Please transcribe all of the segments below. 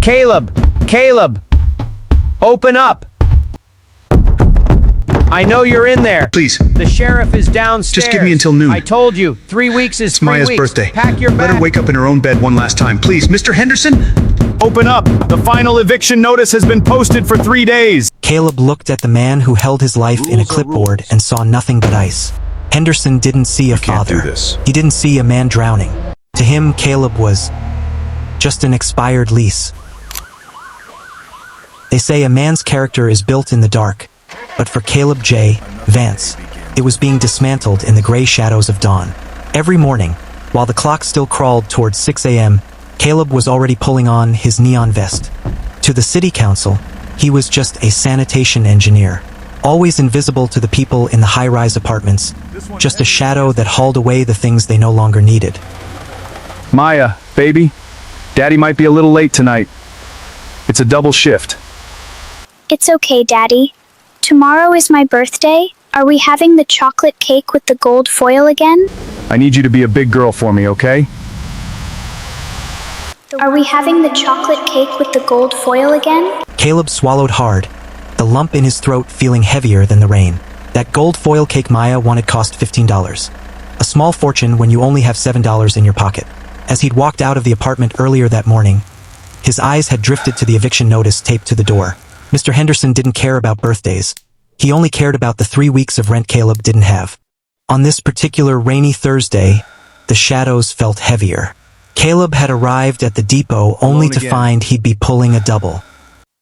Caleb! Caleb! Open up! I know you're in there. Please. The sheriff is downstairs. Just give me until noon. I told you, 3 weeks is 3 Maya's weeks. birthday. Pack your Let bag. her wake up in her own bed one last time. Please, Mr. Henderson? Open up! The final eviction notice has been posted for 3 days. Caleb looked at the man who held his life in a clipboard and saw nothing but ice. Henderson didn't see a father. Can't do this. He didn't see a man drowning. To him, Caleb was just an expired lease. They say a man's character is built in the dark, but for Caleb J. Vance, it was being dismantled in the gray shadows of dawn. Every morning, while the clock still crawled towards 6 a.m., Caleb was already pulling on his neon vest. To the city council, he was just a sanitation engineer, always invisible to the people in the high-rise apartments, just a shadow that hauled away the things they no longer needed. Maya, baby, Daddy might be a little late tonight. It's a double shift. It's okay, Daddy. Tomorrow is my birthday. Are we having the chocolate cake with the gold foil again? I need you to be a big girl for me, okay? Are we having the chocolate cake with the gold foil again? Caleb swallowed hard, the lump in his throat feeling heavier than the rain. That gold foil cake Maya wanted cost $15. A small fortune when you only have $7 in your pocket. As he'd walked out of the apartment earlier that morning, his eyes had drifted to the eviction notice taped to the door. Mr. Henderson didn't care about birthdays. He only cared about the 3 weeks of rent Caleb didn't have. On this particular rainy Thursday, the shadows felt heavier. Caleb had arrived at the depot only to find he'd be pulling a double.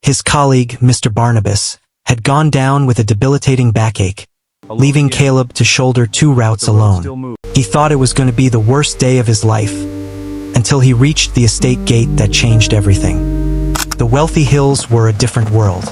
His colleague, Mr. Barnabas, had gone down with a debilitating backache, leaving Caleb to shoulder 2 routes alone. He thought it was going to be the worst day of his life, until he reached the estate gate that changed everything. The wealthy hills were a different world.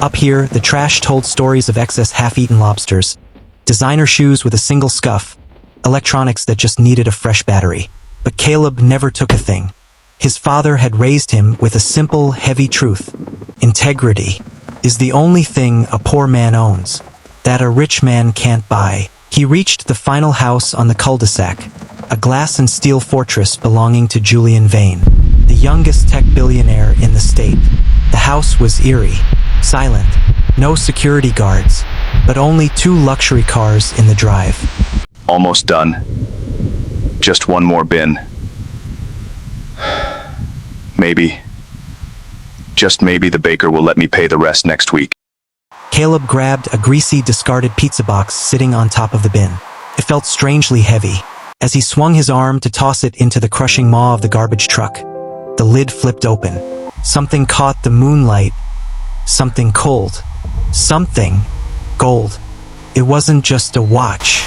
Up here, the trash told stories of excess half-eaten lobsters, designer shoes with a single scuff, electronics that just needed a fresh battery. But Caleb never took a thing. His father had raised him with a simple, heavy truth. Integrity is the only thing a poor man owns, that a rich man can't buy. He reached the final house on the cul-de-sac, a glass and steel fortress belonging to Julian Vane, the youngest tech billionaire in the state. The house was eerie, silent, no security guards, but only 2 luxury cars in the drive. Almost done. Just one more bin. Maybe, just maybe the baker will let me pay the rest next week. Caleb grabbed a greasy, discarded pizza box sitting on top of the bin. It felt strangely heavy. As he swung his arm to toss it into the crushing maw of the garbage truck, the lid flipped open. Something caught the moonlight. Something cold. Something gold. It wasn't just a watch.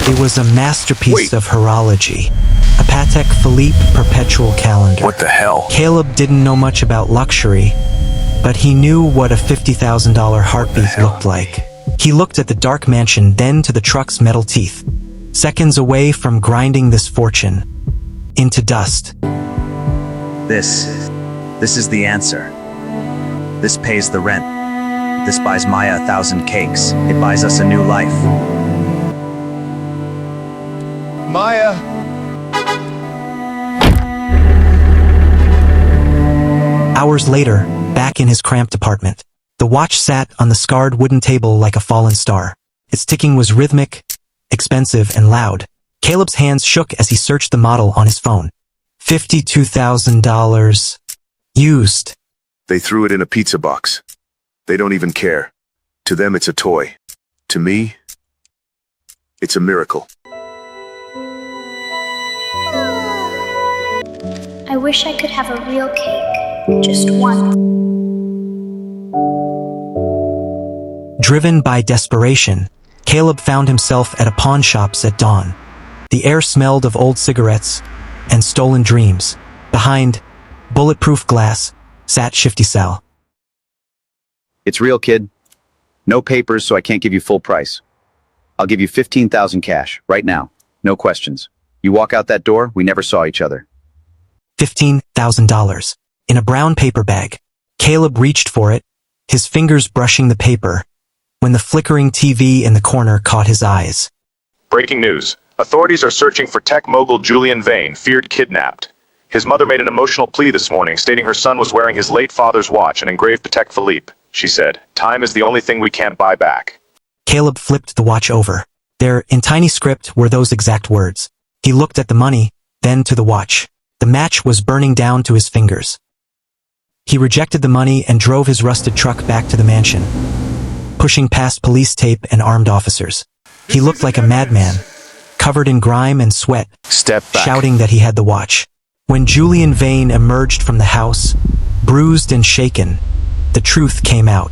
It was a masterpiece of horology. A Patek Philippe perpetual calendar. What the hell? Caleb didn't know much about luxury, but he knew what a $50,000 heartbeat looked like. He looked at the dark mansion, then to the truck's metal teeth, seconds away from grinding this fortune into dust. This is the answer. This pays the rent. This buys Maya 1,000 cakes. It buys us a new life. Maya! Hours later, back in his cramped apartment, the watch sat on the scarred wooden table like a fallen star. Its ticking was rhythmic, expensive, and loud. Caleb's hands shook as he searched the model on his phone. $52,000. Used. They threw it in a pizza box. They don't even care. To them, it's a toy. To me, it's a miracle. I wish I could have a real cake. Just one. Driven by desperation, Caleb found himself at a pawn shops at dawn. The air smelled of old cigarettes and stolen dreams. Behind bulletproof glass sat Shifty Sal. It's real, kid. No papers, so I can't give you full price. I'll give you 15,000 cash, right now. No questions. You walk out that door, we never saw each other. $15,000. In a brown paper bag. Caleb reached for it, his fingers brushing the paper, when the flickering TV in the corner caught his eyes. Breaking news. Authorities are searching for tech mogul Julian Vane, feared kidnapped. His mother made an emotional plea this morning, stating her son was wearing his late father's watch and engraved Patek Philippe. She said, "Time is the only thing we can't buy back." Caleb flipped the watch over. There, in tiny script, were those exact words. He looked at the money, then to the watch. The match was burning down to his fingers. He rejected the money and drove his rusted truck back to the mansion, pushing past police tape and armed officers. He looked like a madman, covered in grime and sweat, Step back. shouting that he had the watch. When Julian Vane emerged from the house, bruised and shaken, the truth came out.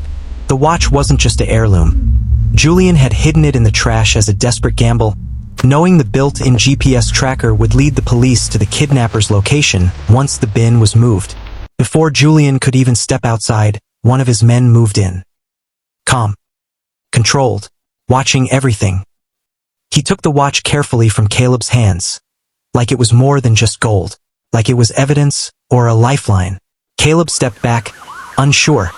The watch wasn't just an heirloom. Julian had hidden it in the trash as a desperate gamble, knowing the built-in GPS tracker would lead the police to the kidnapper's location once the bin was moved. Before Julian could even step outside, one of his men moved in. Calm. Controlled. Watching everything. He took the watch carefully from Caleb's hands, like it was more than just gold, like it was evidence or a lifeline. Caleb stepped back, unsure,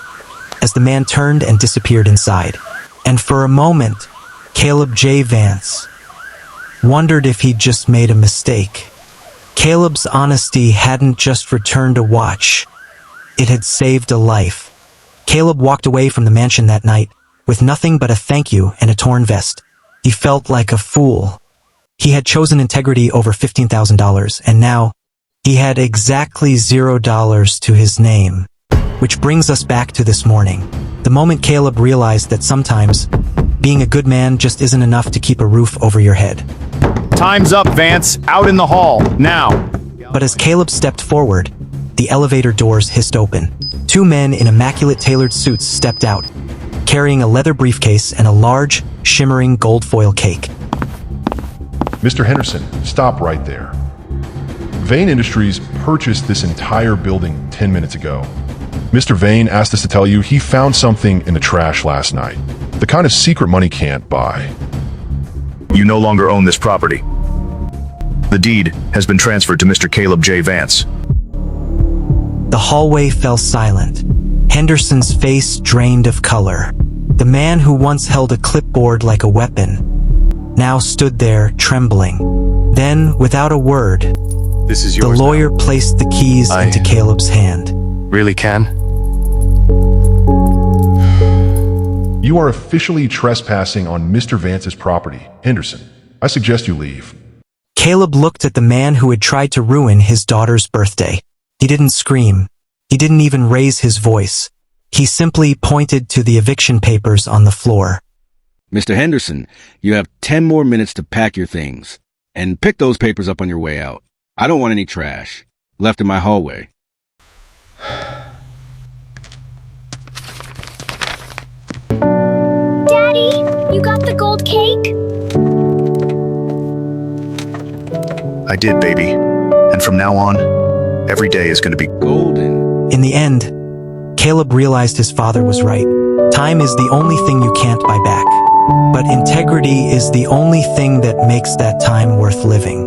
as the man turned and disappeared inside. And for a moment, Caleb J. Vance wondered if he'd just made a mistake. Caleb's honesty hadn't just returned a watch. It had saved a life. Caleb walked away from the mansion that night with nothing but a thank you and a torn vest. He felt like a fool. He had chosen integrity over $15,000, and now he had exactly $0 to his name. Which brings us back to this morning. The moment Caleb realized that sometimes being a good man just isn't enough to keep a roof over your head. Time's up, Vance. Out in the hall, now. But as Caleb stepped forward, the elevator doors hissed open. Two men in immaculate tailored suits stepped out, carrying a leather briefcase and a large, shimmering gold foil cake. Mr. Henderson, stop right there. Vane Industries purchased this entire building 10 minutes ago. Mr. Vane asked us to tell you he found something in the trash last night. The kind of secret money can't buy. You no longer own this property. The deed has been transferred to Mr. Caleb J. Vance. The hallway fell silent. Henderson's face drained of color. The man who once held a clipboard like a weapon now stood there trembling. Then, without a word, This is the yours lawyer placed the keys into Caleb's hand. Really can? You are officially trespassing on Mr. Vance's property. Henderson, I suggest you leave. Caleb looked at the man who had tried to ruin his daughter's birthday. He didn't scream. He didn't even raise his voice. He simply pointed to the eviction papers on the floor. Mr. Henderson, you have 10 more minutes to pack your things. And pick those papers up on your way out. I don't want any trash left in my hallway. Daddy, you got the gold cake? I did, baby. And from now on, every day is going to be Golden. In the end, Caleb realized his father was right. Time is the only thing you can't buy back. But integrity is the only thing that makes that time worth living.